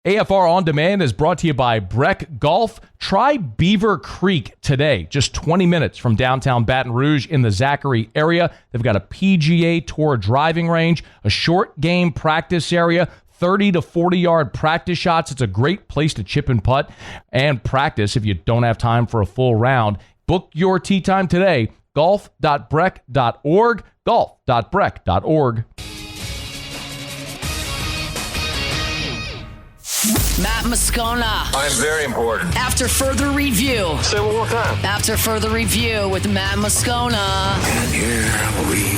AFR On Demand is brought to you by Breck Golf. Try Beaver Creek today, just 20 minutes from downtown Baton Rouge in the Zachary area. They've got a PGA Tour driving range, a short game practice area, 30 to 40-yard practice shots. It's a great place to chip and putt and practice if you don't have time for a full round. Book your tee time today, golf.breck.org, golf.breck.org. Matt Moscona. I'm very important. After further review. Say it one more time. After further review with Matt Moscona. And here we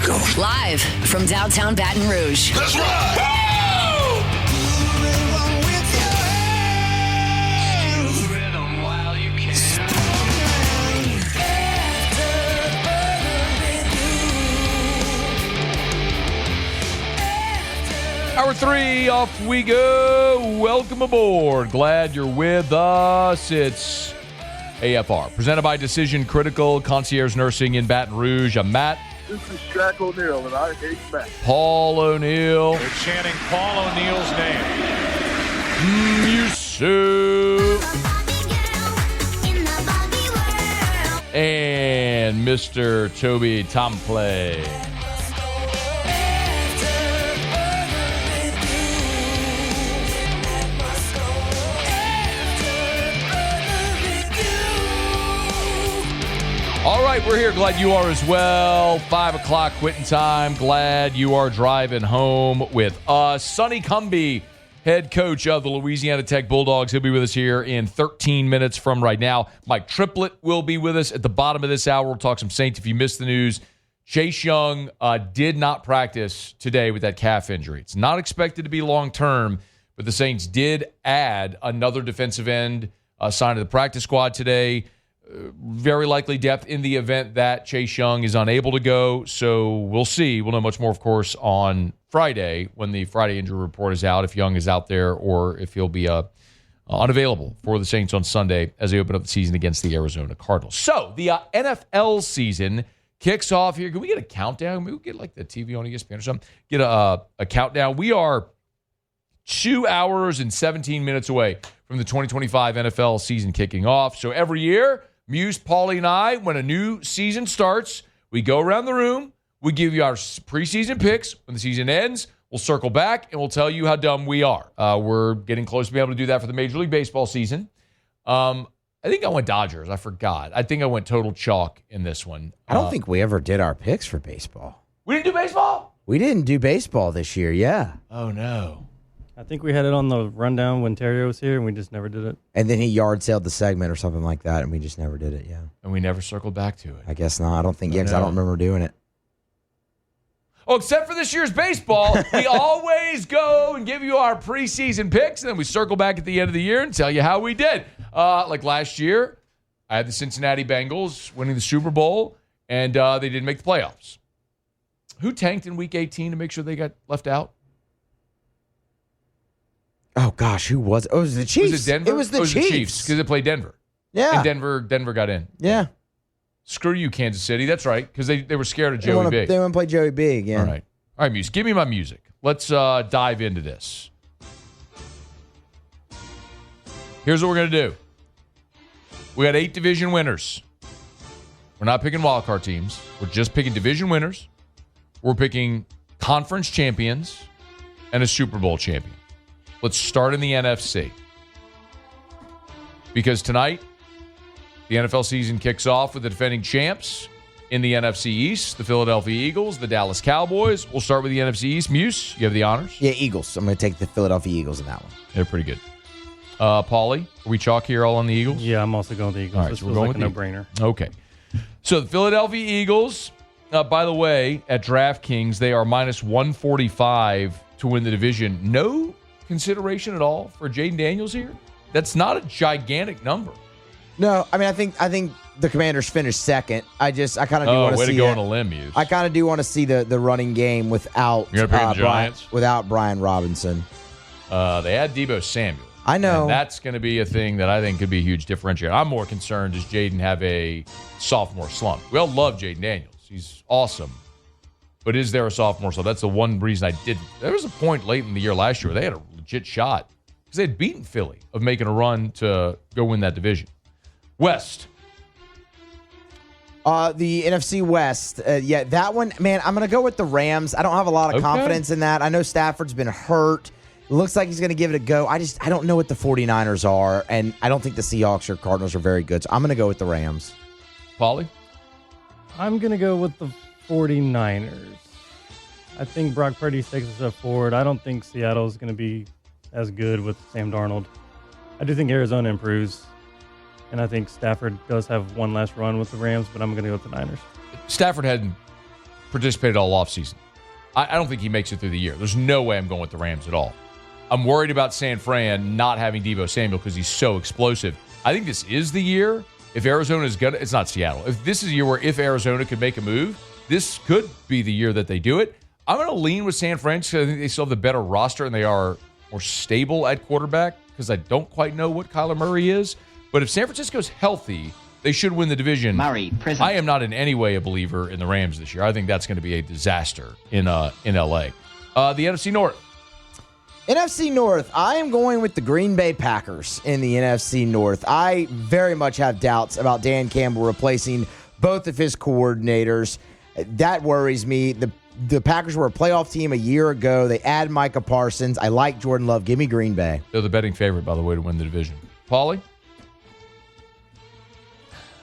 go. Live from downtown Baton Rouge. Let's ride! Hour 3, off we go. Welcome aboard. Glad you're with us. It's AFR, presented by Decision Critical Concierge Nursing in Baton Rouge. I'm Matt. This is Shaq O'Neal, and I hate Matt. Paul O'Neal. They're chanting Paul O'Neal's name. Musso. And Mr. Toby Tomplay. All right, we're here. Glad you are as well. 5 o'clock quitting time. Glad you are driving home with us. Sonny Cumbie, head coach of the Louisiana Tech Bulldogs. He'll be with us here in 13 minutes from right now. Mike Triplett will be with us at the bottom of this hour. We'll talk some Saints. If you missed the news, Chase Young did not practice today with that calf injury. It's not expected to be long-term, but the Saints did add another defensive end signed to the practice squad today. Very likely depth in the event that Chase Young is unable to go. So we'll see. We'll know much more, of course, on Friday when the Friday injury report is out, if Young is out there or if he'll be unavailable for the Saints on Sunday as they open up the season against the Arizona Cardinals. So the NFL season kicks off here. Can we get a countdown? Maybe we get like the TV on ESPN or something. Get a countdown. We are 2 hours and 17 minutes away from the 2025 NFL season kicking off. So every year, Muse, Paulie, and I, when a new season starts, we go around the room, we give you our preseason picks. When the season ends, we'll circle back, and we'll tell you how dumb we are. We're getting close to being able to do that for the Major League Baseball season. I think I went Dodgers. I forgot. I think I went total chalk in this one. I don't think we ever did our picks for baseball. We didn't do baseball? We didn't do baseball this year, yeah. Oh, no. I think we had it on the rundown when Terry was here, and we just never did it. And then he yard sailed the segment or something like that, and we just never did it, yeah. And we never circled back to it. I guess not. I don't think, because I don't remember doing it. Oh, except for this year's baseball, we always go and give you our preseason picks, and then we circle back at the end of the year and tell you how we did. Like last year, I had the Cincinnati Bengals winning the Super Bowl, and they didn't make the playoffs. Who tanked in Week 18 to make sure they got left out? Oh, gosh, who was it? Oh, it was the Chiefs. Was it Denver? It was the Chiefs. Because they played Denver. Yeah. And Denver got in. Yeah. Screw you, Kansas City. That's right, because they were scared of Joey Big. They want to play Joey Big, yeah. All right, Muse, give me my music. Let's dive into this. Here's what we're going to do. We got 8 division winners. We're not picking wildcard teams. We're just picking division winners. We're picking conference champions and a Super Bowl champion. Let's start in the NFC. Because tonight, the NFL season kicks off with the defending champs in the NFC East, the Philadelphia Eagles, the Dallas Cowboys. We'll start with the NFC East. Muse, you have the honors? Yeah, Eagles. I'm going to take the Philadelphia Eagles in that one. They're pretty good. Paulie, are we chalk here all on the Eagles? Yeah, I'm also going with the Eagles. All right, this so we're feels going like with a no-brainer. Okay. So the Philadelphia Eagles, by the way, at DraftKings, they are minus 145 to win the division. No consideration at all for Jaden Daniels here? That's not a gigantic number. No, I mean, I think the Commanders finished second. I kind of do want to see. Way to go on a limb, Muse. I kind of do want to see the running game without You're gonna pick the Giants? without Brian Robinson. They had Deebo Samuel. I know. And that's going to be a thing that I think could be a huge differentiator. I'm more concerned does Jaden have a sophomore slump? We all love Jaden Daniels. He's awesome. But is there a sophomore slump? That's the one reason I didn't. There was a point late in the year last year where they had a legit shot because they had beaten Philly of making a run to go win that division. West. The NFC West. That one, man, I'm going to go with the Rams. I don't have a lot of confidence in that. I know Stafford's been hurt. It looks like he's going to give it a go. I don't know what the 49ers are, and I don't think the Seahawks or Cardinals are very good, so I'm going to go with the Rams. Paulie? I'm going to go with the 49ers. I think Brock Purdy takes a step forward. I don't think Seattle is going to be as good with Sam Darnold. I do think Arizona improves, and I think Stafford does have one last run with the Rams, but I'm going to go with the Niners. Stafford hadn't participated all offseason. I don't think he makes it through the year. There's no way I'm going with the Rams at all. I'm worried about San Fran not having Deebo Samuel because he's so explosive. I think this is the year. If Arizona is good, it's not Seattle. If this is a year where if Arizona could make a move, this could be the year that they do it. I'm going to lean with San Fran because I think they still have the better roster and they are more stable at quarterback because I don't quite know what Kyler Murray is. But if San Francisco's healthy, they should win the division. Murray, prison. I am not in any way a believer in the Rams this year. I think that's going to be a disaster in LA. The NFC North. NFC North, I am going with the Green Bay Packers in the NFC North. I very much have doubts about Dan Campbell replacing both of his coordinators. That worries me. The Packers were a playoff team a year ago. They add Micah Parsons. I like Jordan Love. Give me Green Bay. They're the betting favorite, by the way, to win the division. Paulie?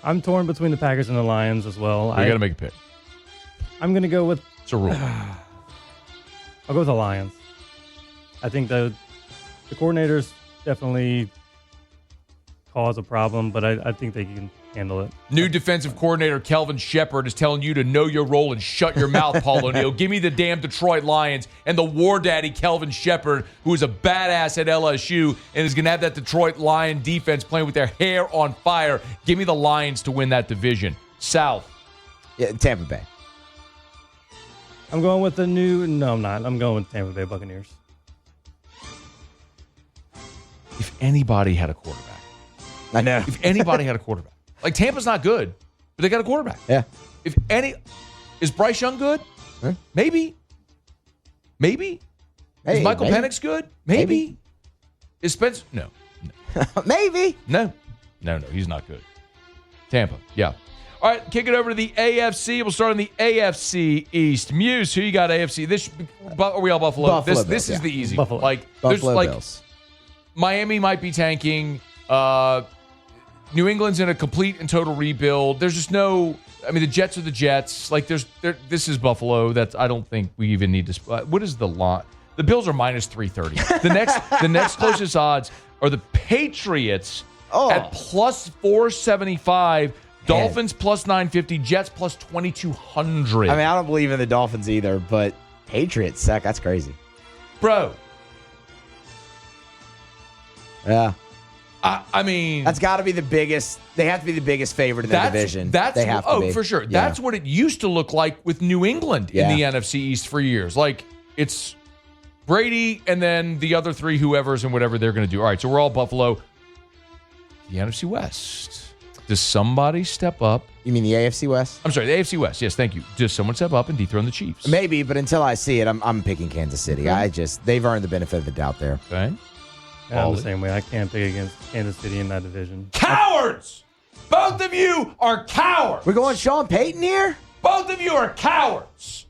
I'm torn between the Packers and the Lions as well. You got to make a pick. I'm going to go with... It's a rule. I'll go with the Lions. I think the coordinators definitely cause a problem, but I think they can handle it. New defensive coordinator Kelvin Shepard is telling you to know your role and shut your mouth, Paul O'Neill. Give me the damn Detroit Lions and the war daddy Kelvin Shepard, who is a badass at LSU and is going to have that Detroit Lion defense playing with their hair on fire. Give me the Lions to win that division. South. Yeah, Tampa Bay. I'm going with the new... No, I'm not. I'm going with Tampa Bay Buccaneers. If anybody had a quarterback. I know. If anybody had a quarterback. Like, Tampa's not good, but they got a quarterback. Yeah. Is Bryce Young good? Huh? Maybe. Is Michael Penix good? Maybe. Is Spencer? No. Maybe. No, he's not good. Tampa, yeah. All right, kick it over to the AFC. We'll start in the AFC East. Muse, who you got AFC? Are we all Buffalo? Buffalo This Bills, is the easy Buffalo. one. Buffalo Bills. Miami might be tanking. New England's in a complete and total rebuild. There's just no. I mean, the Jets are the Jets. This is Buffalo. I don't think we even need to. What is the line? The Bills are minus 330. The next closest odds are the Patriots at plus 475. Dolphins plus 950. Jets plus 2200. I mean, I don't believe in the Dolphins either, but Patriots suck. That's crazy, bro. Yeah. I mean, that's got to be the biggest. They have to be the biggest favorite in the division. They have to be. For sure. Yeah. That's what it used to look like with New England in the NFC East for years. Like, it's Brady and then the other three whoever's and whatever they're going to do. All right, so we're all Buffalo. The NFC West. Does somebody step up? You mean the AFC West? I'm sorry, the AFC West. Yes, thank you. Does someone step up and dethrone the Chiefs? Maybe, but until I see it, I'm picking Kansas City. They've earned the benefit of the doubt there. Okay. Yeah, I'm the same way. I can't pick against Kansas City in that division. Cowards! Both of you are cowards. We're going Sean Payton here? Both of you are cowards.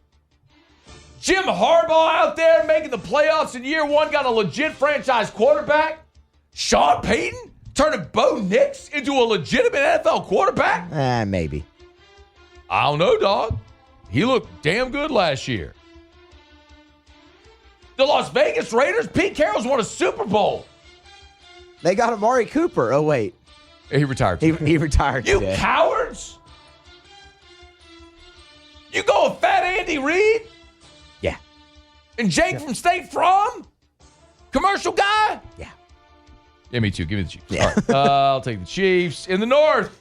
Jim Harbaugh out there making the playoffs in year one, got a legit franchise quarterback. Sean Payton turning Bo Nix into a legitimate NFL quarterback? Maybe. I don't know, dog. He looked damn good last year. The Las Vegas Raiders, Pete Carroll's won a Super Bowl. They got Amari Cooper. Oh, wait. He retired. He retired You today. cowards? You go with Fat Andy Reid? Yeah. And Jake from State Farm? Commercial guy? Yeah. Yeah, me too. Give me the Chiefs. Yeah. All right. I'll take the Chiefs. In the North.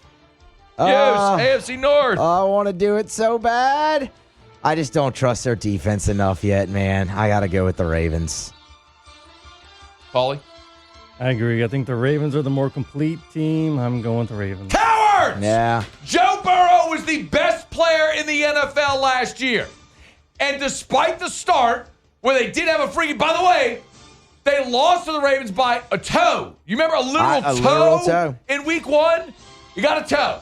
Yes, AFC North. I want to do it so bad. I just don't trust their defense enough yet, man. I got to go with the Ravens. Paulie? I agree. I think the Ravens are the more complete team. I'm going with the Ravens. Cowards! Yeah. Joe Burrow was the best player in the NFL last year. And despite the start, where they did have a freaking... By the way, They lost to the Ravens by a toe. You remember a literal toe in week 1? You got a toe.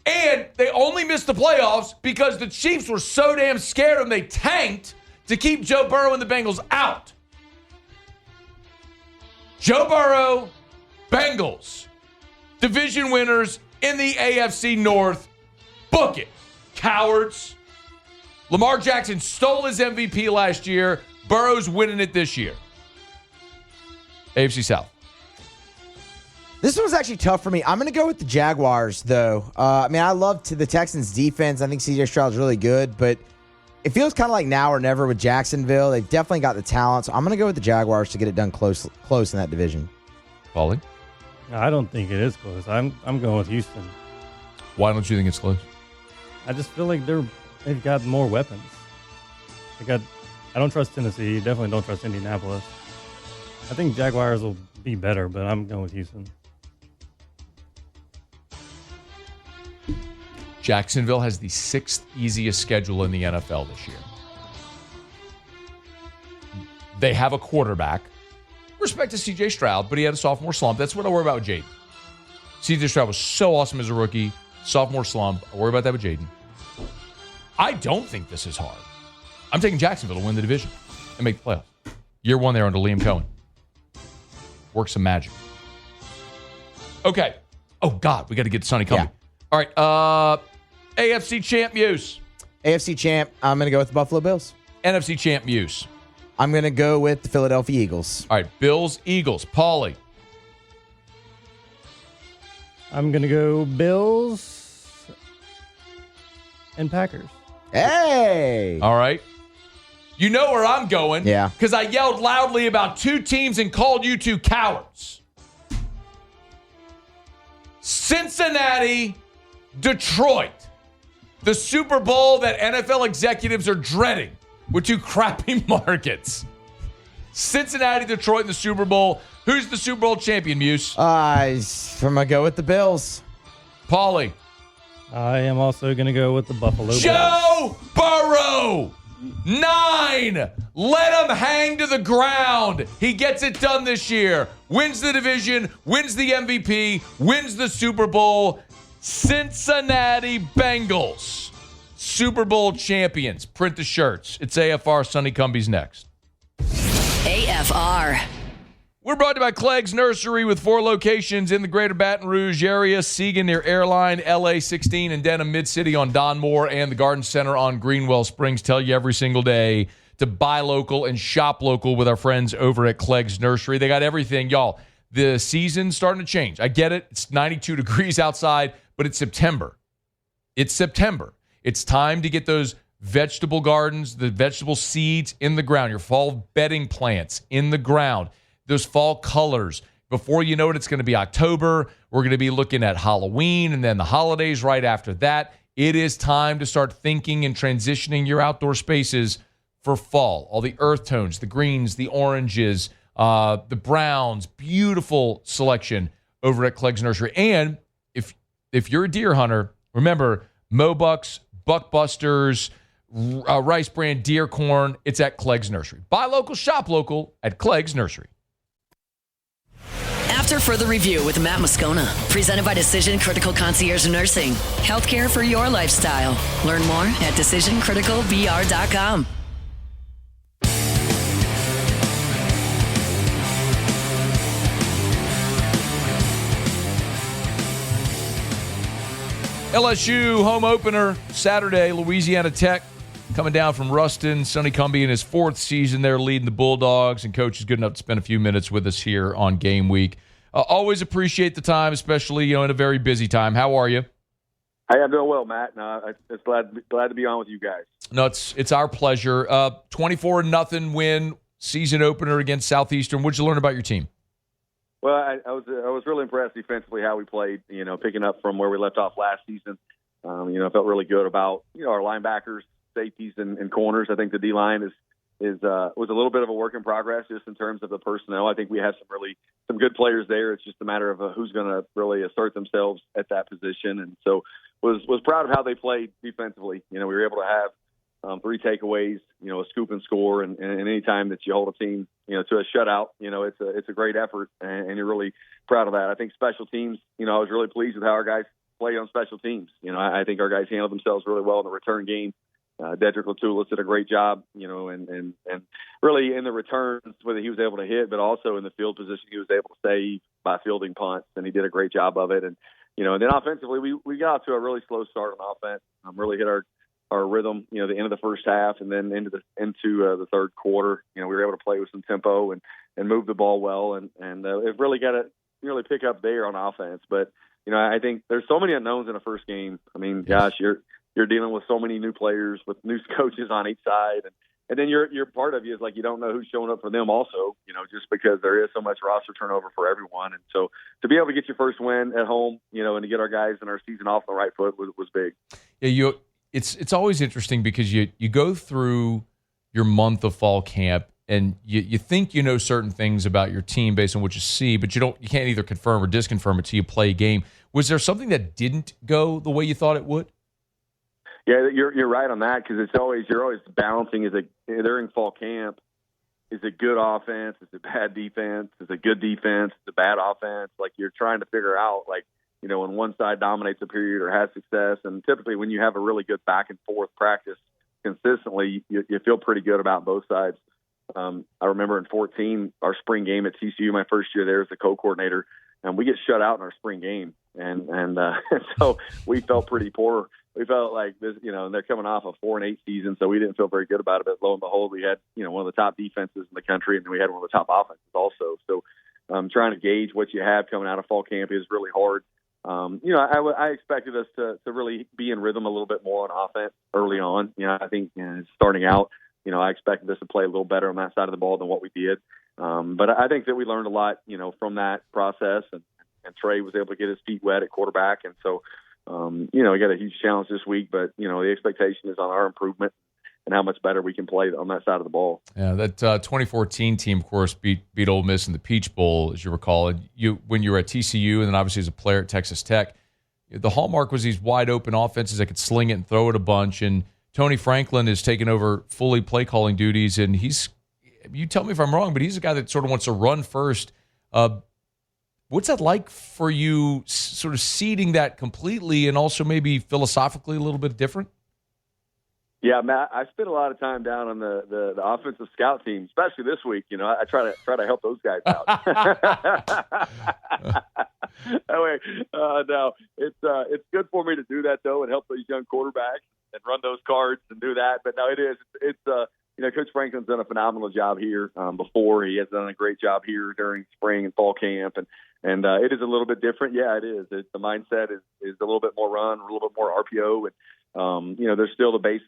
And they only missed the playoffs because the Chiefs were so damn scared of them, they tanked to keep Joe Burrow and the Bengals out. Joe Burrow, Bengals, division winners in the AFC North. Book it, cowards. Lamar Jackson stole his MVP last year. Burrow's winning it this year. AFC South. This one's actually tough for me. I'm going to go with the Jaguars, though. I love the Texans' defense. I think C.J. Stroud's really good, but it feels kind of like now or never with Jacksonville. They've definitely got the talent, so I'm going to go with the Jaguars to get it done close in that division. Paulie? I don't think it is close. I'm going with Houston. Why don't you think it's close? I just feel like they've got more weapons. I don't trust Tennessee. Definitely don't trust Indianapolis. I think Jaguars will be better, but I'm going with Houston. Jacksonville has the 6th easiest schedule in the NFL this year. They have a quarterback. Respect to C.J. Stroud, but he had a sophomore slump. That's what I worry about with Jaden. C.J. Stroud was so awesome as a rookie. Sophomore slump. I worry about that with Jaden. I don't think this is hard. I'm taking Jacksonville to win the division and make the playoffs. Year 1 there under Liam Cohen. Work some magic. Okay. Oh, God, we got to get Sonny Cumbie. Yeah. All right. AFC champ Muse. AFC champ, I'm going to go with the Buffalo Bills. NFC champ Muse. I'm going to go with the Philadelphia Eagles. All right. Bills, Eagles. Paulie. I'm going to go Bills and Packers. Hey! All right. You know where I'm going. Yeah. Because I yelled loudly about 2 teams and called you 2 cowards. Cincinnati, Detroit. The Super Bowl that NFL executives are dreading with 2 crappy markets. Cincinnati, Detroit in the Super Bowl. Who's the Super Bowl champion, Muse? I'm going to go with the Bills. Paulie. I am also going to go with the Buffalo Bills. Joe Burrow. 9. Let him hang to the ground. He gets it done this year. Wins the division, wins the MVP, wins the Super Bowl. Cincinnati Bengals, Super Bowl champions. Print the shirts. It's AFR. Sonny Cumbie's next. AFR. We're brought to you by Clegg's Nursery with 4 locations in the greater Baton Rouge area. Seagan near Airline, LA 16, and Denham Mid-City on Don Moore, and the Garden Center on Greenwell Springs. Tell you every single day to buy local and shop local with our friends over at Clegg's Nursery. They got everything. Y'all, the season's starting to change. I get it. It's 92 degrees outside, but it's September. It's September. It's time to get those vegetable gardens, the vegetable seeds in the ground, your fall bedding plants in the ground. Those fall colors. Before you know it, it's going to be October. We're going to be looking at Halloween and then the holidays right after that. It is time to start thinking and transitioning your outdoor spaces for fall. All the earth tones, the greens, the oranges, the browns. Beautiful selection over at Clegg's Nursery. And if you're a deer hunter, remember Mobucks, Buckbusters, Rice Brand deer corn. It's at Clegg's Nursery. Buy local, shop local at Clegg's Nursery. After further review with Matt Moscona, presented by Decision Critical Concierge Nursing. Healthcare for your lifestyle. Learn more at decisioncriticalvr.com. LSU home opener Saturday, Louisiana Tech coming down from Ruston. Sonny Cumbie in his 4th season there leading the Bulldogs, and Coach is good enough to spend a few minutes with us here on game week. Always appreciate the time, especially in a very busy time. How are you? Hey, I'm doing well, Matt. It's glad to be on with you guys. No, it's our pleasure. 24-0 win, season opener against Southeastern. What'd you learn about your team? Well, I was really impressed defensively how we played. Picking up from where we left off last season. I felt really good about our linebackers, safeties, and corners. I think the D line was a little bit of a work in progress just in terms of the personnel. I think we have some good players there. It's just a matter of who's going to really assert themselves at that position. And so was proud of how they played defensively. We were able to have 3 takeaways, a scoop and score, and any time that you hold a team, to a shutout, it's a great effort, and you're really proud of that. I think special teams, I was really pleased with how our guys played on special teams. I think our guys handled themselves really well in the return game. Dedrick Latulis did a great job, and really in the returns, whether he was able to hit, but also in the field position, he was able to save by fielding punts, and he did a great job of it. And then offensively, we got off to a really slow start on offense. Really hit our rhythm, the end of the first half, and then into the third quarter. We were able to play with some tempo and move the ball well, and it really got to really pick up there on offense. But I think there's so many unknowns in the first game. I mean, gosh, you're dealing with so many new players with new coaches on each side, and then your part of you is like you don't know who's showing up for them also, just because there is so much roster turnover for everyone. And so to be able to get your first win at home, and to get our guys in our season off on the right foot was big. Yeah, it's always interesting because you go through your month of fall camp and you think you know certain things about your team based on what you see, but you can't either confirm or disconfirm it till you play a game. Was there something that didn't go the way you thought it would? Yeah, you're right on that, because you're always balancing during fall camp. Is it good offense? Is it bad defense? Is it good defense? Is it bad offense? Like, you're trying to figure out, like, when one side dominates a period or has success. And typically when you have a really good back and forth practice consistently, you feel pretty good about both sides. I remember in 2014, our spring game at TCU, my first year there as the co-coordinator, and we get shut out in our spring game. And so we felt pretty poor. We felt like this, and they're coming off a 4-8 season, so we didn't feel very good about it. But lo and behold, we had, one of the top defenses in the country, and then we had one of the top offenses also. So trying to gauge what you have coming out of fall camp is really hard. I expected us to really be in rhythm a little bit more on offense early on. I think starting out, I expected us to play a little better on that side of the ball than what we did. But I think that we learned a lot, from that process, and Trey was able to get his feet wet at quarterback. And so, we got a huge challenge this week, but, the expectation is on our improvement and how much better we can play on that side of the ball. Yeah, that 2014 team, of course, beat Ole Miss in the Peach Bowl, as you recall. And when you were at TCU and then obviously as a player at Texas Tech, the hallmark was these wide-open offenses that could sling it and throw it a bunch. And Tony Franklin has taken over fully play-calling duties, and you tell me if I'm wrong, but he's a guy that sort of wants to run first. What's that like for you, sort of seeding that completely and also maybe philosophically a little bit different? Yeah, Matt, I spent a lot of time down on the offensive scout team, especially this week. I try to help those guys out. Anyway, no, it's good for me to do that though, and help those young quarterbacks and run those cards and do that. But no, it's Coach Franklin's done a phenomenal job here. Before, he has done a great job here during spring and fall camp, and it is a little bit different. Yeah, it is. The mindset is a little bit more run, a little bit more RPO, and there's still the base,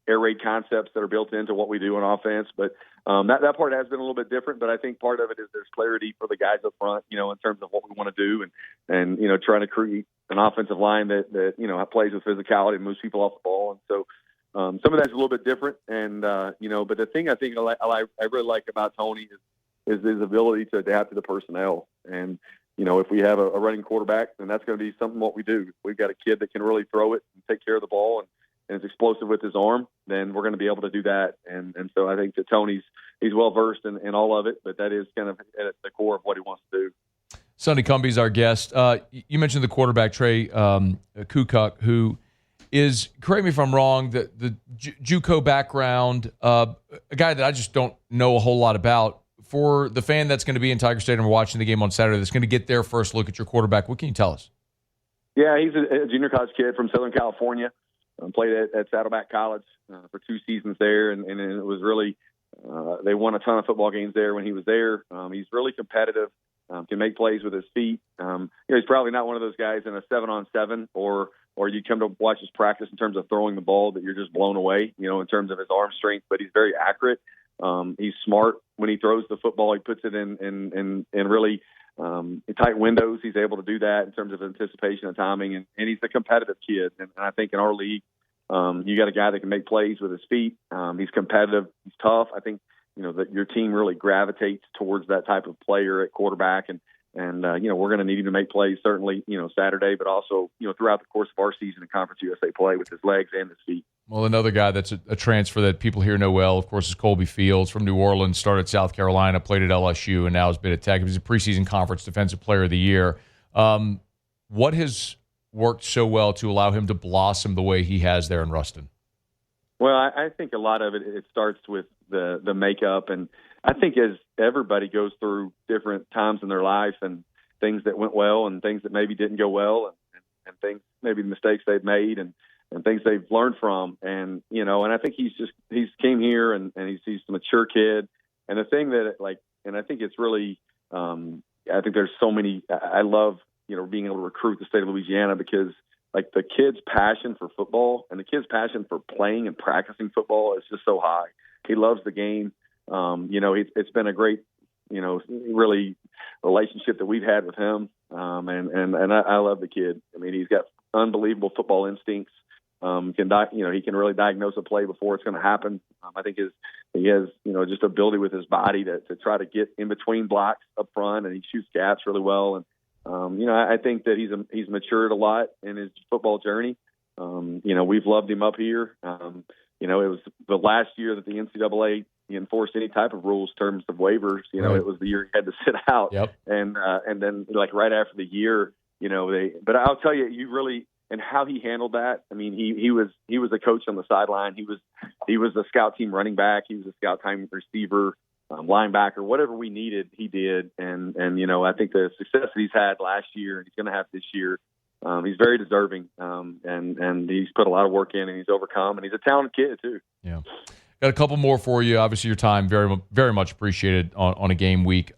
air raid concepts that are built into what we do on offense. But that part has been a little bit different. But I think part of it is there's clarity for the guys up front, in terms of what we want to do, and trying to create an offensive line that plays with physicality and moves people off the ball. And so some of that's a little bit different. And but the thing I think I really like about Tony is his ability to adapt to the personnel. And if we have a running quarterback, then that's going to be something what we do. We've got a kid that can really throw it and take care of the ball and is explosive with his arm, then we're going to be able to do that. And so I think that he's well versed in all of it, but that is kind of at the core of what he wants to do. Sonny Cumbie is our guest. You mentioned the quarterback, Trey Kukuk, who is, correct me if I'm wrong, the JUCO background, a guy that I just don't know a whole lot about. For the fan that's going to be in Tiger Stadium or watching the game on Saturday, that's going to get their first look at your quarterback, what can you tell us? Yeah, he's a junior college kid from Southern California. Played at Saddleback College for 2 seasons there, and it was really they won a ton of football games there when he was there. He's really competitive, can make plays with his feet. He's probably not one of those guys in a 7-on-7 or you come to watch his practice in terms of throwing the ball that you're just blown away, in terms of his arm strength. But he's very accurate. He's smart when he throws the football. He puts it in really tight windows. He's able to do that in terms of anticipation and timing, and he's a competitive kid. And I think in our league, you got a guy that can make plays with his feet. He's competitive. He's tough. I think that your team really gravitates towards that type of player at quarterback, and And, we're going to need him to make plays, certainly, Saturday, but also, throughout the course of our season in Conference USA play with his legs and his feet. Well, another guy that's a transfer that people here know well, of course, is Colby Fields from New Orleans, started at South Carolina, played at LSU, and now has been at Tech. He was a preseason conference defensive player of the year. What has worked so well to allow him to blossom the way he has there in Ruston? Well, I think a lot of it starts with the makeup, and I think as everybody goes through different times in their life and things that went well and things that maybe didn't go well and things, maybe the mistakes they've made and things they've learned from. And, and I think he's came here and he's a mature kid. And the thing that and I think it's really, I think there's so many, I love, being able to recruit the state of Louisiana because the kid's passion for football and the kid's passion for playing and practicing football is just so high. He loves the game. It's been a great, really relationship that we've had with him. And I love the kid. I mean, he's got unbelievable football instincts. He can really diagnose a play before it's going to happen. I think he has, just ability with his body to try to get in between blocks up front, and he shoots gaps really well. And, I think that he's matured a lot in his football journey. We've loved him up here. It was the last year that the NCAA enforced any type of rules in terms of waivers. Right. It was the year he had to sit out. Yep. And then right after the year, but I'll tell you, and how he handled that. I mean, he was a coach on the sideline. He was a scout team running back. He was a scout team receiver, linebacker, whatever we needed, he did. And I think the success that he's had last year and he's going to have this year, he's very deserving. And he's put a lot of work in and he's overcome, and he's a talented kid too. Yeah. Got a couple more for you. Obviously, your time very, very much appreciated on a game week.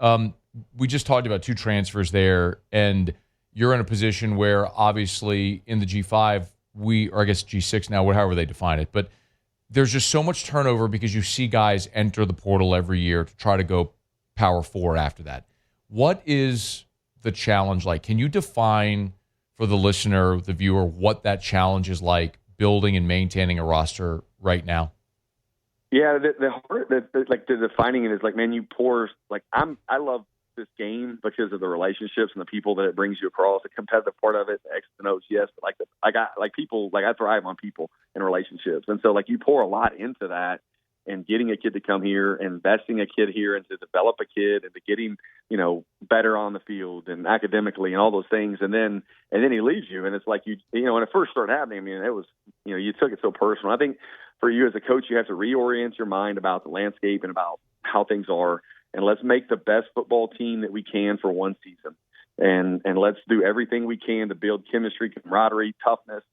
We just talked about two transfers there, and you're in a position where obviously in the G5, or I guess G6 now, however they define it, but there's just so much turnover because you see guys enter the portal every year to try to go Power 4 after that. What is the challenge like? Can you define for the listener, the viewer, what that challenge is like building and maintaining a roster right now? Yeah, the defining it is man, you pour I love this game because of the relationships and the people that it brings you across. The competitive part of it, the X's and O's, yes, but I thrive on people and relationships, and so you pour a lot into that. And getting a kid to come here, investing a kid here, and to develop a kid, and to get him, better on the field and academically and all those things, and then he leaves you, and it's when it first started happening. I mean, it was, you took it so personal. I think for you as a coach, you have to reorient your mind about the landscape and about how things are, and let's make the best football team that we can for one season, and let's do everything we can to build chemistry, camaraderie, toughness.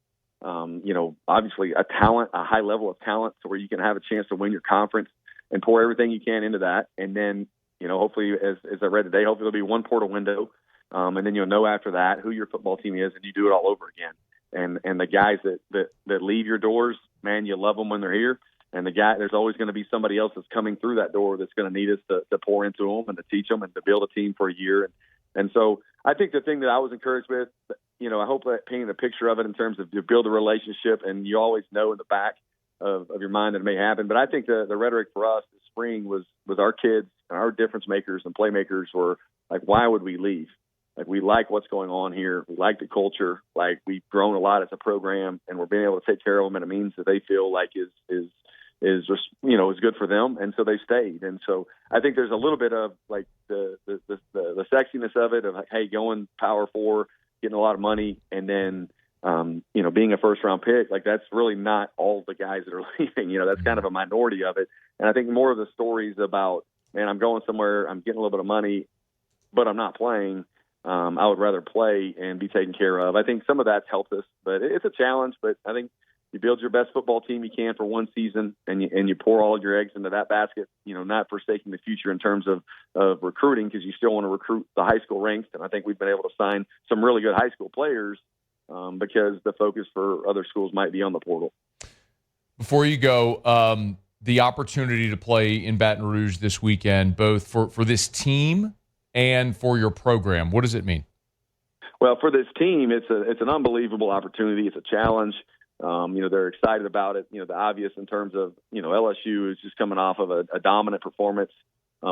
Obviously a high level of talent, so where you can have a chance to win your conference and pour everything you can into that. And then, hopefully, as I read today, hopefully there'll be one portal window. And then you'll know after that who your football team is, and you do it all over again. And the guys that leave your doors, man, you love them when they're here. And there's always going to be somebody else that's coming through that door that's going to need us to pour into them and to teach them and to build a team for a year. And so I think the thing that I was encouraged with, I hope that painting a picture of it in terms of you build a relationship, and you always know in the back of your mind that it may happen. But I think the rhetoric for us this spring was our kids and our difference makers and playmakers were why would we leave? We like what's going on here. We like the culture. We've grown a lot as a program, and we're being able to take care of them in a means that they feel is just, is good for them. And so they stayed. And so I think there's a little bit of the sexiness of it of hey, going Power 4, getting a lot of money, and then, being a first-round pick, that's really not all the guys that are leaving. That's kind of a minority of it. And I think more of the stories about, man, I'm going somewhere, I'm getting a little bit of money, but I'm not playing. I would rather play and be taken care of. I think some of that's helped us, but it's a challenge. But I think you build your best football team you can for one season, and you pour all your eggs into that basket, not forsaking the future in terms of recruiting, because you still want to recruit the high school ranks. And I think we've been able to sign some really good high school players because the focus for other schools might be on the portal. Before you go, the opportunity to play in Baton Rouge this weekend, both for this team and for your program, what does it mean? Well, for this team, it's an unbelievable opportunity. It's a challenge. They're excited about it. The obvious in terms of, LSU is just coming off of a dominant performance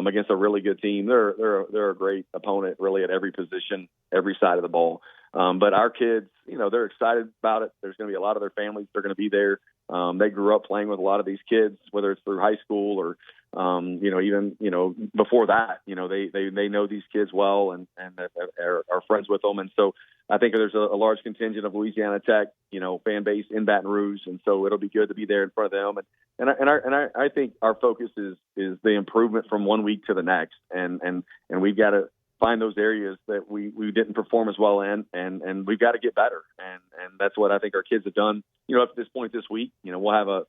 against a really good team. They're a great opponent, really, at every position, every side of the ball. But our kids, they're excited about it. There's going to be a lot of their families. They're going to be there. They grew up playing with a lot of these kids, whether it's through high school or, even before that. They know these kids well and are friends with them. And so I think there's a large contingent of Louisiana Tech, fan base in Baton Rouge, and so it'll be good to be there in front of them. And I think our focus is the improvement from one week to the next, and we've got to find those areas that we didn't perform as well in, and we've got to get better. And that's what I think our kids have done, up to this point this week. We'll have a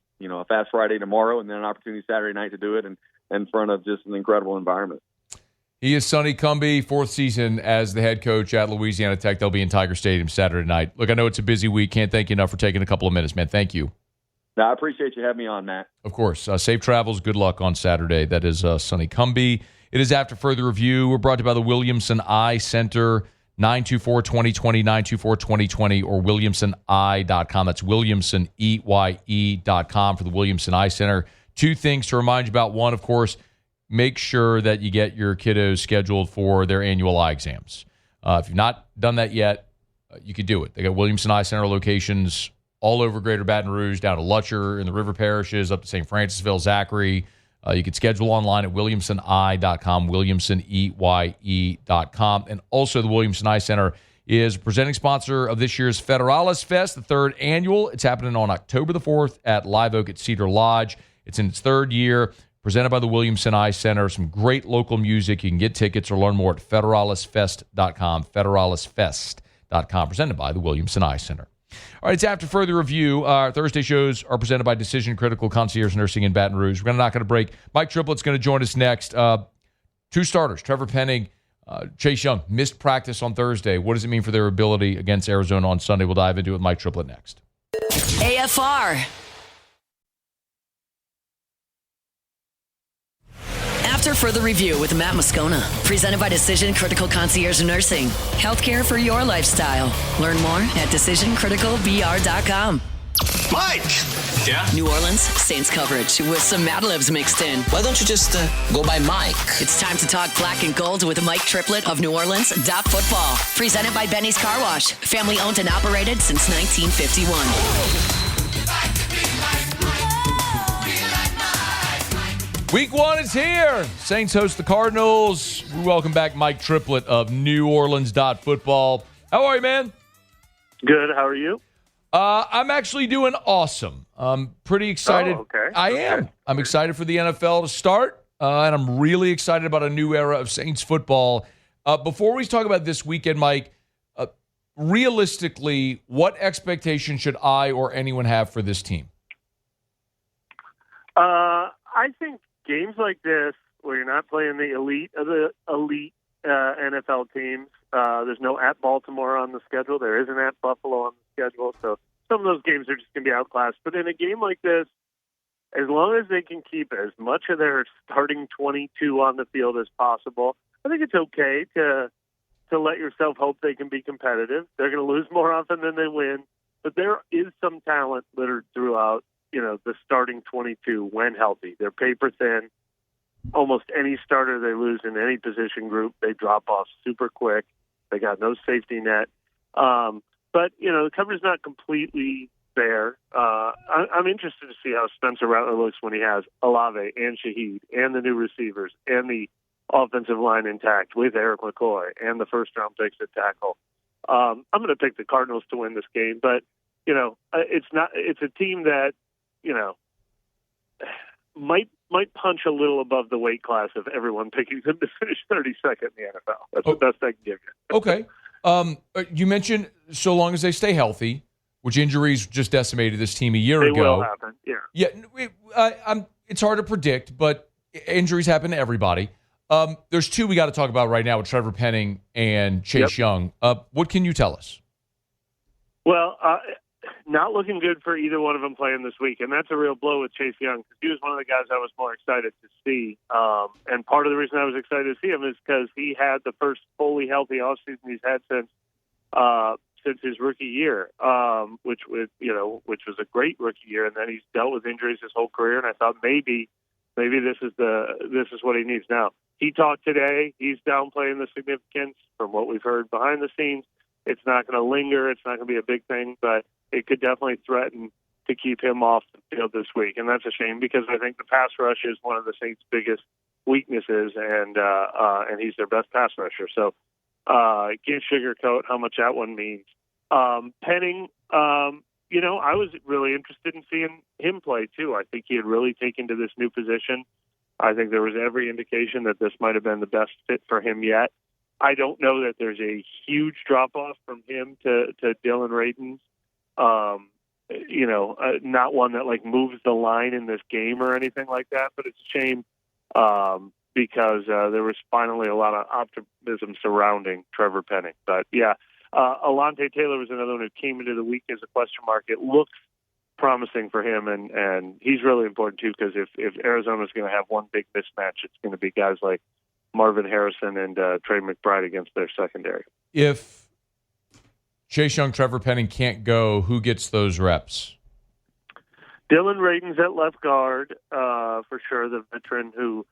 Fast Friday tomorrow and then an opportunity Saturday night to do it and in front of just an incredible environment. He is Sonny Cumbie, fourth season as the head coach at Louisiana Tech. They'll be in Tiger Stadium Saturday night. Look, I know it's a busy week. Can't thank you enough for taking a couple of minutes, man. Thank you. No, I appreciate you having me on, Matt. Of course. Safe travels. Good luck on Saturday. That is Sonny Cumbie. It is After Further Review. We're brought to you by the Williamson Eye Center, 924-2020, 924-2020, or williamsoneye.com. That's williamsoneye.com for the Williamson Eye Center. Two things to remind you about. One, of course, make sure that you get your kiddos scheduled for their annual eye exams. If you've not done that yet, you could do it. They got Williamson Eye Center locations all over Greater Baton Rouge, down to Lutcher in the river parishes, up to St. Francisville, Zachary. You can schedule online at williamsoneye.com, williamsoneye.com. And also the Williamson Eye Center is a presenting sponsor of this year's Federalis Fest, the third annual. It's happening on October the 4th at Live Oak at Cedar Lodge. It's in its third year, presented by the Williamson Eye Center. Some great local music. You can get tickets or learn more at federalisfest.com, federalisfest.com, presented by the Williamson Eye Center. All right, it's After Further Review. Our Thursday shows are presented by Decision Critical Concierge Nursing in Baton Rouge. We're going to knock on a break. Mike Triplett's going to join us next. Two starters, Trevor Penning, Chase Young, missed practice on Thursday. What does it mean for their ability against Arizona on Sunday? We'll dive into it with Mike Triplett next. AFR. After Further Review with Matt Moscona, presented by Decision Critical Concierge Nursing. Healthcare for your lifestyle. Learn more at decisioncriticalbr.com. Mike! Yeah? New Orleans Saints coverage with some Mad Libs mixed in. Why don't you just go by Mike? It's time to talk black and gold with Mike Triplett of New Orleans Football. Presented by Benny's Car Wash. Family owned and operated since 1951. Week 1 is here. Saints host the Cardinals. We welcome back Mike Triplett of New Orleans Football. How are you, man? Good. How are you? I'm actually doing awesome. I'm pretty excited. Oh, okay. I am. I'm excited for the NFL to start, and I'm really excited about a new era of Saints football. Before we talk about this weekend, Mike, realistically, what expectation should I or anyone have for this team? I think games like this, where you're not playing the elite of the elite NFL teams, there's no at Baltimore on the schedule. There isn't at Buffalo on the schedule. So some of those games are just going to be outclassed. But in a game like this, as long as they can keep as much of their starting 22 on the field as possible, I think it's okay to let yourself hope they can be competitive. They're going to lose more often than they win. But there is some talent littered throughout, the starting 22 when healthy. They're paper thin. Almost any starter they lose in any position group, they drop off super quick. They got no safety net. But, the coverage is not completely there. I'm interested to see how Spencer Rattler looks when he has Olave and Shaheed and the new receivers and the offensive line intact with Eric McCoy and the first-round picks at tackle. I'm going to pick the Cardinals to win this game, but, it's a team that, might punch a little above the weight class of everyone picking them to finish 32nd in the NFL. That's the best I can give you. Okay. You mentioned so long as they stay healthy, which injuries just decimated this team a year ago. They will happen, yeah. Yeah, it's hard to predict, but injuries happen to everybody. There's two we got to talk about right now with Trevor Penning and Chase Young. What can you tell us? Well, not looking good for either one of them playing this week, and that's a real blow with Chase Young because he was one of the guys I was more excited to see. And part of the reason I was excited to see him is because he had the first fully healthy offseason he's had since his rookie year, which was a great rookie year, and then he's dealt with injuries his whole career. And I thought maybe maybe this is what he needs now. He talked today. He's downplaying the significance from what we've heard behind the scenes. It's not going to linger. It's not going to be a big thing, but it could definitely threaten to keep him off the field this week. And that's a shame because I think the pass rush is one of the Saints' biggest weaknesses, and he's their best pass rusher. So can't sugarcoat how much that one means. Penning, I was really interested in seeing him play too. I think he had really taken to this new position. I think there was every indication that this might have been the best fit for him yet. I don't know that there's a huge drop-off from him to Dylan Radins. Not one that like moves the line in this game or anything like that, but it's a shame because there was finally a lot of optimism surrounding Trevor Penning. But yeah, Alontae Taylor was another one who came into the week as a question mark. It looks promising for him, and he's really important too because if Arizona's going to have one big mismatch, it's going to be guys like Marvin Harrison and Trey McBride against their secondary. If Chase Young, Trevor Penning can't go, who gets those reps? Dylan Radins at left guard, for sure, the veteran who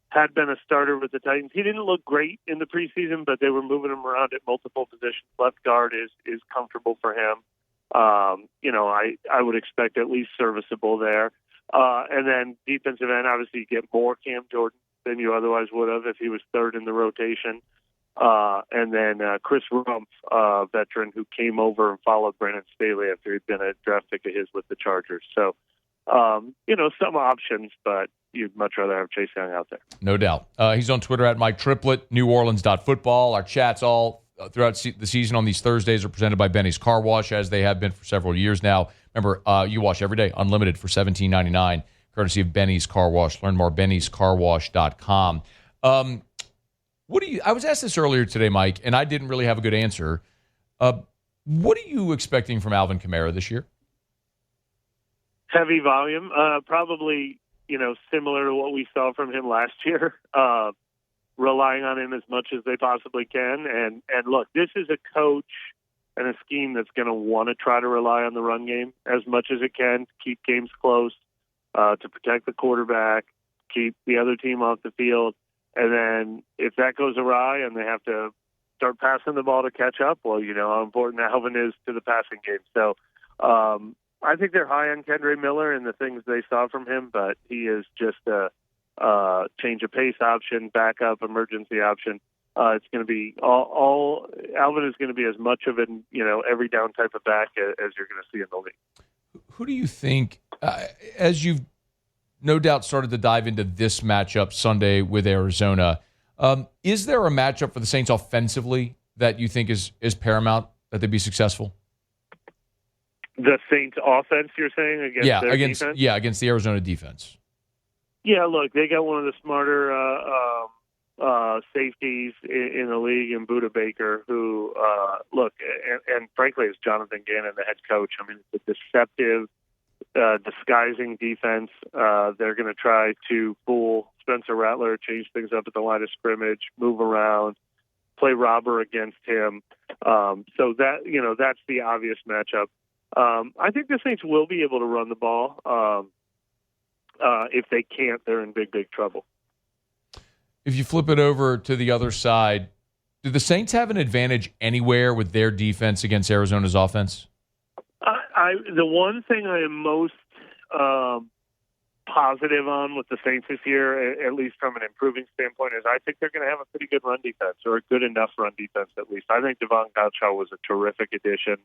had been a starter with the Titans. He didn't look great in the preseason, but they were moving him around at multiple positions. Left guard is comfortable for him. I would expect at least serviceable there. And then defensive end, obviously you get more Cam Jordan than you otherwise would have if he was third in the rotation. And then Chris Rumpf, veteran who came over and followed Brandon Staley after he'd been a draft pick of his with the Chargers. So, some options, but you'd much rather have Chase Young out there. No doubt. He's on Twitter at Mike Triplett, NewOrleans.football. Our chats all throughout the season on these Thursdays are presented by Benny's Car Wash, as they have been for several years now. Remember, you wash every day, unlimited for $17.99, courtesy of Benny's Car Wash. Learn more at bennyscarwash.com. I was asked this earlier today, Mike, and I didn't really have a good answer. What are you expecting from Alvin Kamara this year? Heavy volume, probably, similar to what we saw from him last year, relying on him as much as they possibly can. And look, this is a coach and a scheme that's going to want to try to rely on the run game as much as it can to keep games close, to protect the quarterback, keep the other team off the field. And then if that goes awry and they have to start passing the ball to catch up, well, how important Alvin is to the passing game. So I think they're high on Kendre Miller and the things they saw from him, but he is just a change of pace option, backup, emergency option. It's going to be all Alvin is going to be as much of an, every down type of back as you're going to see in the league. Who do you think, as you've no doubt started to dive into this matchup Sunday with Arizona, is there a matchup for the Saints offensively that you think is paramount that they'd be successful? The Saints offense, you're saying, against defense? Yeah, against the Arizona defense. Yeah, look, they got one of the smarter safeties in the league in Budda Baker, who, and frankly, is Jonathan Gannon, the head coach. I mean, it's a deceptive, disguising defense. They're going to try to fool Spencer Rattler, change things up at the line of scrimmage, move around, play robber against him. So that's the obvious matchup. I think the Saints will be able to run the ball. If they can't, they're in big, big trouble. If you flip it over to the other side, do the Saints have an advantage anywhere with their defense against Arizona's offense? The one thing I am most positive on with the Saints this year, at least from an improving standpoint, is I think they're going to have a pretty good run defense, or a good enough run defense at least. I think Devon Gaucho was a terrific addition.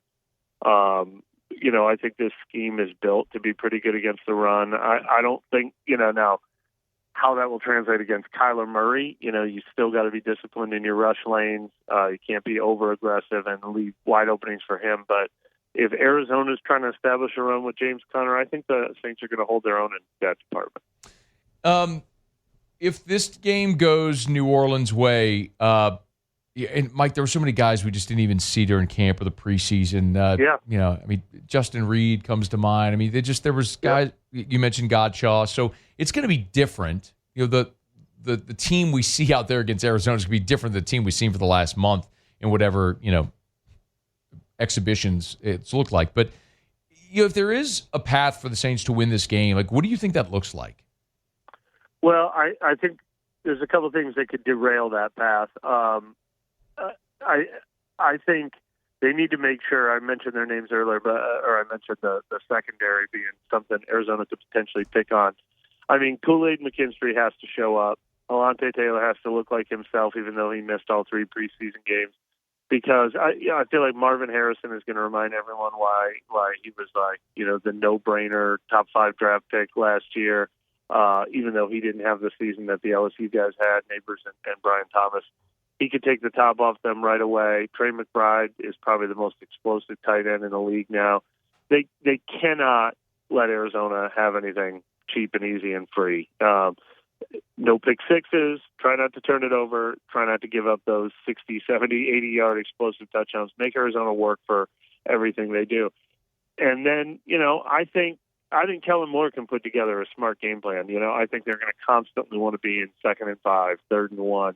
I think this scheme is built to be pretty good against the run. I don't think, now how that will translate against Kyler Murray. You still got to be disciplined in your rush lanes. You can't be over aggressive and leave wide openings for him. But if Arizona's trying to establish a run with James Conner, I think the Saints are going to hold their own in that department. If this game goes New Orleans' way, and Mike, there were so many guys we just didn't even see during camp or the preseason. Justin Reed comes to mind. There was guys, you mentioned Godshaw. So it's going to be different. The team we see out there against Arizona is going to be different than the team we've seen for the last month in whatever, exhibitions it's looked like. But, if there is a path for the Saints to win this game, what do you think that looks like? Well, I think there's a couple of things that could derail that path. I think they need to make sure. I mentioned their names earlier, or I mentioned the secondary being something Arizona could potentially pick on. I mean, Kool-Aid McKinstry has to show up. Alante Taylor has to look like himself, even though he missed all 3 preseason games. Because I feel like Marvin Harrison is going to remind everyone why he was the no-brainer top 5 draft pick last year, even though he didn't have the season that the LSU guys had, Neighbors and Brian Thomas. He could take the top off them right away. Trey McBride is probably the most explosive tight end in the league now. They cannot let Arizona have anything cheap and easy and free. No pick sixes, try not to turn it over, try not to give up those 60, 70, 80-yard explosive touchdowns. Make Arizona work for everything they do. And then, I think Kellen Moore can put together a smart game plan. I think they're going to constantly want to be in 2nd and 5, 3rd and 1.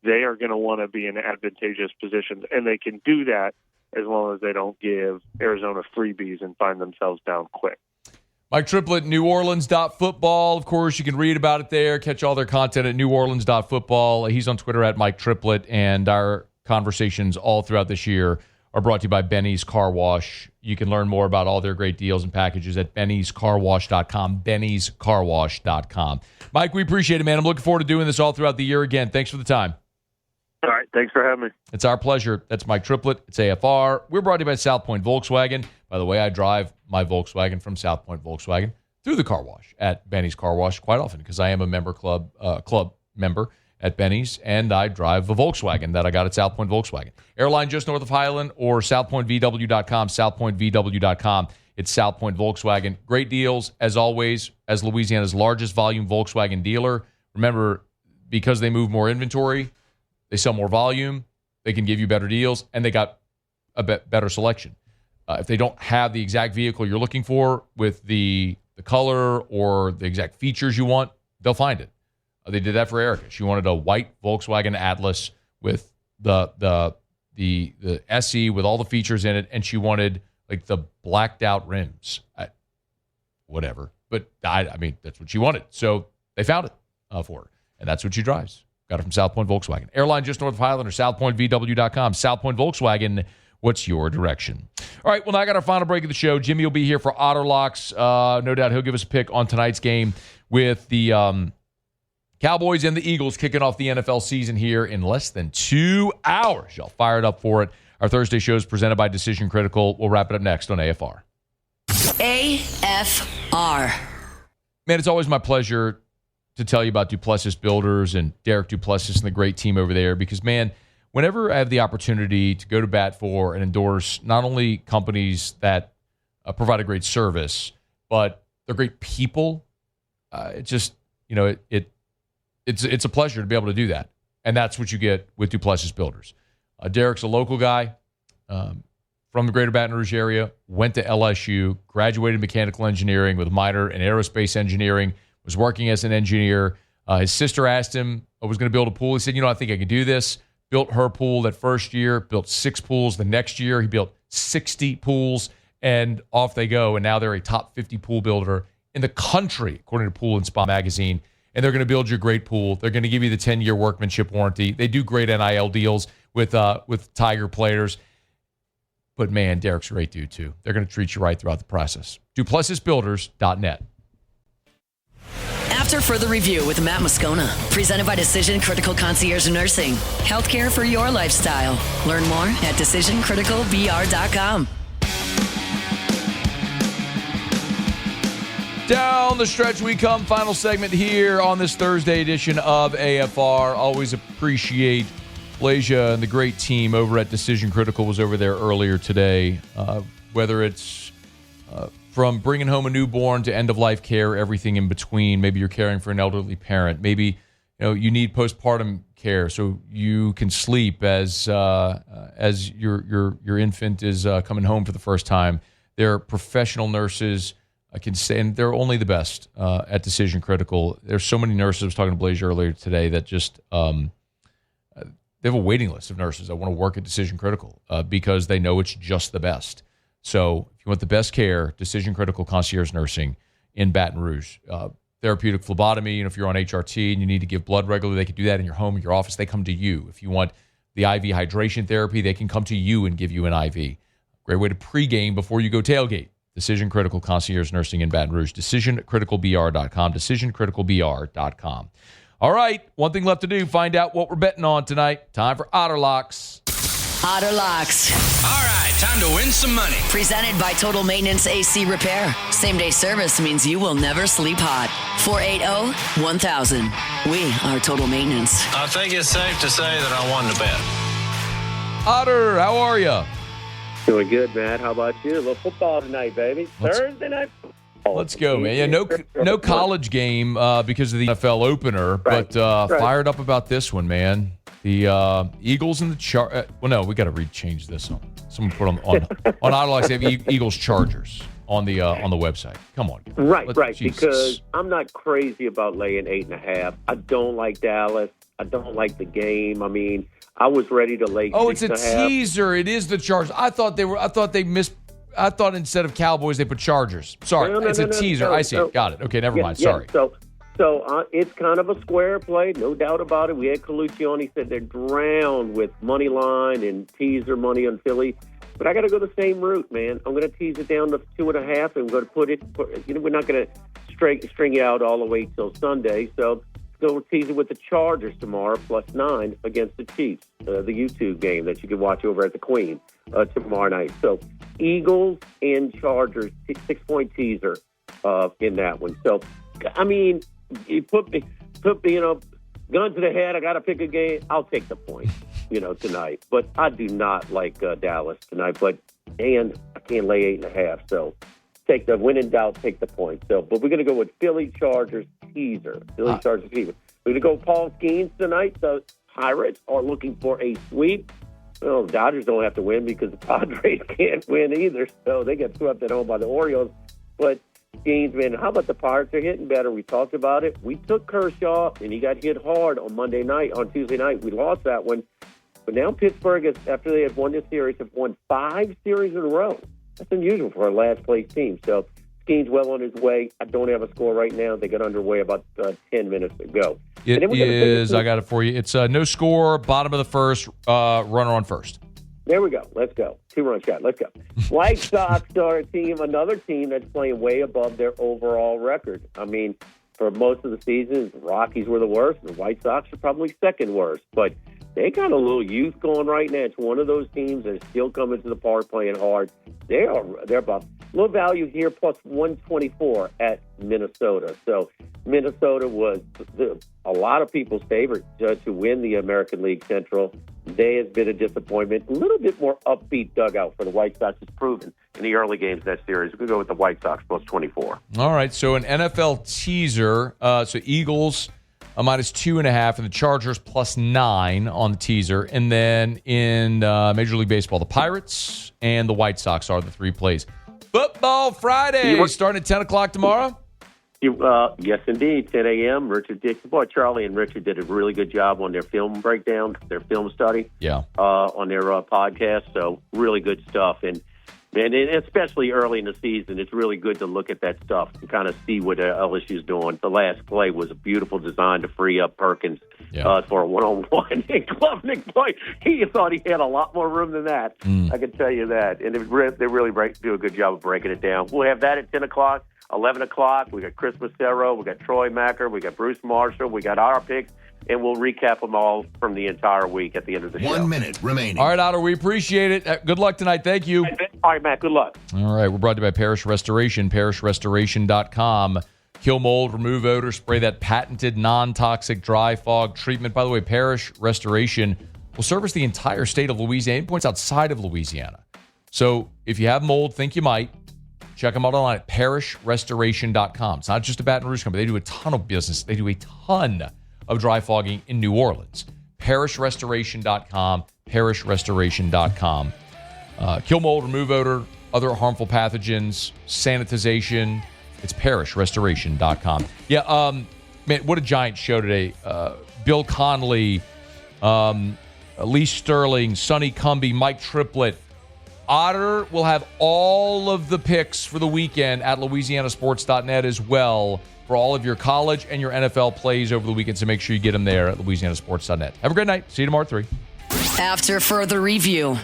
They are going to want to be in advantageous positions, and they can do that as long as they don't give Arizona freebies and find themselves down quick. Mike Triplett, NewOrleans.football. Of course, you can read about it there. Catch all their content at NewOrleans.football. He's on Twitter at Mike Triplett, and our conversations all throughout this year are brought to you by Benny's Car Wash. You can learn more about all their great deals and packages at Benny'sCarWash.com, Benny'sCarWash.com. Mike, we appreciate it, man. I'm looking forward to doing this all throughout the year again. Thanks for the time. All right. Thanks for having me. It's our pleasure. That's Mike Triplett. It's AFR. We're brought to you by South Point Volkswagen. By the way, I drive my Volkswagen from South Point Volkswagen through the car wash at Benny's Car Wash quite often because I am a member club member at Benny's, and I drive a Volkswagen that I got at South Point Volkswagen. Airline just north of Highland or southpointvw.com, southpointvw.com. It's South Point Volkswagen. Great deals, as always, as Louisiana's largest volume Volkswagen dealer. Remember, because they move more inventory, they sell more volume, they can give you better deals, and they got a better selection. If they don't have the exact vehicle you're looking for with the color or the exact features you want, they'll find it. They did that for Erica. She wanted a white Volkswagen Atlas with the SE with all the features in it, and she wanted like the blacked out rims. Whatever. But I mean, that's what she wanted. So they found it for her, and that's what she drives. Got it from South Point Volkswagen. Airline just north of Highland or southpointvw.com. South Point Volkswagen, what's your direction? All right, well, now I got our final break of the show. Jimmy will be here for Otter Locks. No doubt he'll give us a pick on tonight's game with the Cowboys and the Eagles kicking off the NFL season here in less than 2 hours. Y'all fired up for it. Our Thursday show is presented by Decision Critical. We'll wrap it up next on AFR. AFR. Man, it's always my pleasure to tell you about Duplessis Builders and Derek Duplessis and the great team over there because, man, whenever I have the opportunity to go to bat for and endorse not only companies that provide a great service, but they're great people, it just, it's a pleasure to be able to do that. And that's what you get with Duplessis Builders. Derek's a local guy from the greater Baton Rouge area, went to LSU, graduated mechanical engineering with a minor in aerospace engineering, was working as an engineer. His sister asked him, I was going to build a pool. He said, I think I can do this. Built her pool that first year, built 6 pools. The next year, he built 60 pools, and off they go. And now they're a top 50 pool builder in the country, according to Pool and Spa Magazine. And they're going to build you a great pool. They're going to give you the 10-year workmanship warranty. They do great NIL deals with Tiger players. But, man, Derek's a great dude, too. They're going to treat you right throughout the process. DuplessisBuilders.net. After further review with Matt Moscona, presented by Decision Critical Concierge Nursing. Healthcare for your lifestyle. Learn more at DecisionCriticalVR.com. Down the stretch we come. Final segment here on this Thursday edition of AFR. Always appreciate Blasia and the great team over at Decision Critical was over there earlier today. Whether it's from bringing home a newborn to end-of-life care, everything in between. Maybe you're caring for an elderly parent. Maybe you need postpartum care so you can sleep as your infant is coming home for the first time. They're professional nurses. I can say, and they're only the best at Decision Critical. There's so many nurses. I was talking to Blazer earlier today that just they have a waiting list of nurses that want to work at Decision Critical because they know it's just the best. So if you want the best care, Decision Critical Concierge Nursing in Baton Rouge. therapeutic phlebotomy. If you're on HRT and you need to give blood regularly, they can do that in your home or your office. They come to you. If you want the IV hydration therapy, they can come to you and give you an IV. Great way to pregame before you go tailgate. Decision Critical Concierge Nursing in Baton Rouge. DecisionCriticalBR.com. DecisionCriticalBR.com. All right, one thing left to do. Find out what we're betting on tonight. Time for Otter Locks. Otter Locks. All right, time to win some money. Presented by Total Maintenance AC Repair. Same-day service means you will never sleep hot. 480-1000. We are Total Maintenance. I think it's safe to say that I won the bet. Otter, how are you? Doing good, Matt. How about you? A little football tonight, baby. Thursday night football. Let's go, man. Yeah, no college game because of the NFL opener, Right. but fired up about this one, man. The Eagles and the well, no, we got to change this on. Someone put on Otter, they have Eagles Chargers on the website. Come on, guys. Right. Jesus. Because I'm not crazy about laying 8.5. I don't like Dallas. I don't like the game. I mean, I was ready to lay. Oh, it's a 6.5. teaser. It is the Chargers. I thought instead of Cowboys they put Chargers. Sorry, No, it's a teaser. I see it. Got it. Okay, never mind. Sorry. So it's kind of a square play, no doubt about it. We had Coluccione said they're drowned with money line and teaser money on Philly. But I got to go the same route, man. I'm going to tease it down to 2.5 and going to put it. We're not going to string it out all the way till Sunday. So go tease it with the Chargers tomorrow +9 against the Chiefs, the YouTube game that you can watch over at the Queen tomorrow night. So Eagles and Chargers 6-point teaser in that one. So I mean, you put me, gun to the head. I got to pick a game. I'll take the point, tonight. But I do not like Dallas tonight. And I can't lay 8.5. So take the win in doubt. Take the point. So, but we're going to go with Philly Chargers teaser. Chargers teaser. We're going to go Paul Skeens tonight. The Pirates are looking for a sweep. Well, the Dodgers don't have to win because the Padres can't win either. So they get swept at home by the Orioles. But Skeens, man, how about the Pirates are hitting better? We talked about it. We took Kershaw, and he got hit hard on Tuesday night. We lost that one. But now Pittsburgh, after they had won this series, have won 5 series in a row. That's unusual for a last-place team. So Skeens well on his way. I don't have a score right now. They got underway about 10 minutes ago. It is, I got it for you. It's no score, bottom of the first, runner on first. There we go. Let's go. 2-run shot. Let's go. White Sox are another team that's playing way above their overall record. I mean, for most of the season, the Rockies were the worst. The White Sox are probably second worst. But they got a little youth going right now. It's one of those teams that's still coming to the park playing hard. They're about low value here plus 124 at Minnesota. So Minnesota was a lot of people's favorite to win the American League Central. They has been a disappointment. A little bit more upbeat dugout for the White Sox is proven in the early games of that series. We go with the White Sox plus 24. All right, so an NFL teaser. So Eagles minus 2.5 and the Chargers +9 on the teaser. And then in Major League Baseball, the Pirates and the White Sox are the 3 plays. Football Friday starting at 10 o'clock tomorrow. Yes, indeed. 10 a.m. Richard Dixon. Boy, Charlie and Richard did a really good job on their film breakdown, their film study. Yeah. On their podcast. So really good stuff. And especially early in the season, it's really good to look at that stuff and kind of see what LSU's doing. The last play was a beautiful design to free up Perkins for a one-on-one. And Klubnik, boy, he thought he had a lot more room than that. I can tell you that. And they really do a good job of breaking it down. We'll have that at 10 o'clock. 11 o'clock, we got Chris Macero, we got Troy Macker, we got Bruce Marshall, we got our picks, and we'll recap them all from the entire week at the end of the show. 1 minute remaining. All right, Otter, we appreciate it. Good luck tonight. Thank you. All right, Matt, good luck. All right, we're brought to you by Parish Restoration, parishrestoration.com. Kill mold, remove odor, spray that patented non-toxic dry fog treatment. By the way, Parish Restoration will service the entire state of Louisiana, points outside of Louisiana. So if you have mold, think you might, check them out online at parishrestoration.com. It's not just a Baton Rouge company. They do a ton of business. They do a ton of dry fogging in New Orleans. Parishrestoration.com, parishrestoration.com. Kill mold, remove odor, other harmful pathogens, sanitization. It's parishrestoration.com. Yeah, man, what a giant show today. Bill Connolly, Lee Sterling, Sonny Cumbie, Mike Triplett. Otter will have all of the picks for the weekend at louisianasports.net as well. for all of your college and your NFL plays over the weekend, so make sure you get them there at LouisianaSports.net. Have a great night. See you tomorrow at 3. After further review.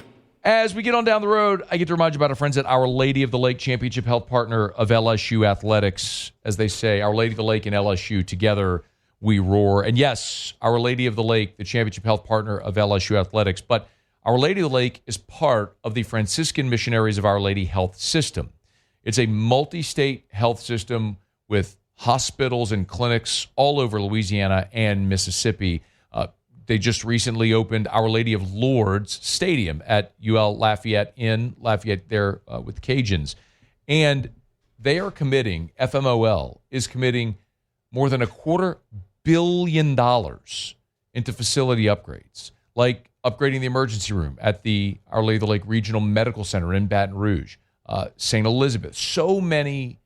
As we get on down the road, I get to remind you about our friends at Our Lady of the Lake, championship health partner of LSU athletics. As they say, Our Lady of the Lake and LSU, together we roar. And yes, Our Lady of the Lake, the championship health partner of LSU athletics. But Our Lady of the Lake is part of the Franciscan Missionaries of Our Lady Health System. It's a multi-state health system with hospitals and clinics all over Louisiana and Mississippi. They just recently opened Our Lady of Lourdes Stadium at UL Lafayette there with the Cajuns. And they are committing, FMOL is committing more than $250 million into facility upgrades, like upgrading the emergency room at the Our Lady of the Lake Regional Medical Center in Baton Rouge, St. Elizabeth. So many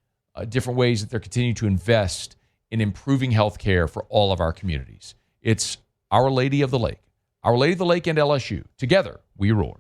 different ways that they're continuing to invest in improving health care for all of our communities. It's Our Lady of the Lake. Our Lady of the Lake and LSU. Together, we roar.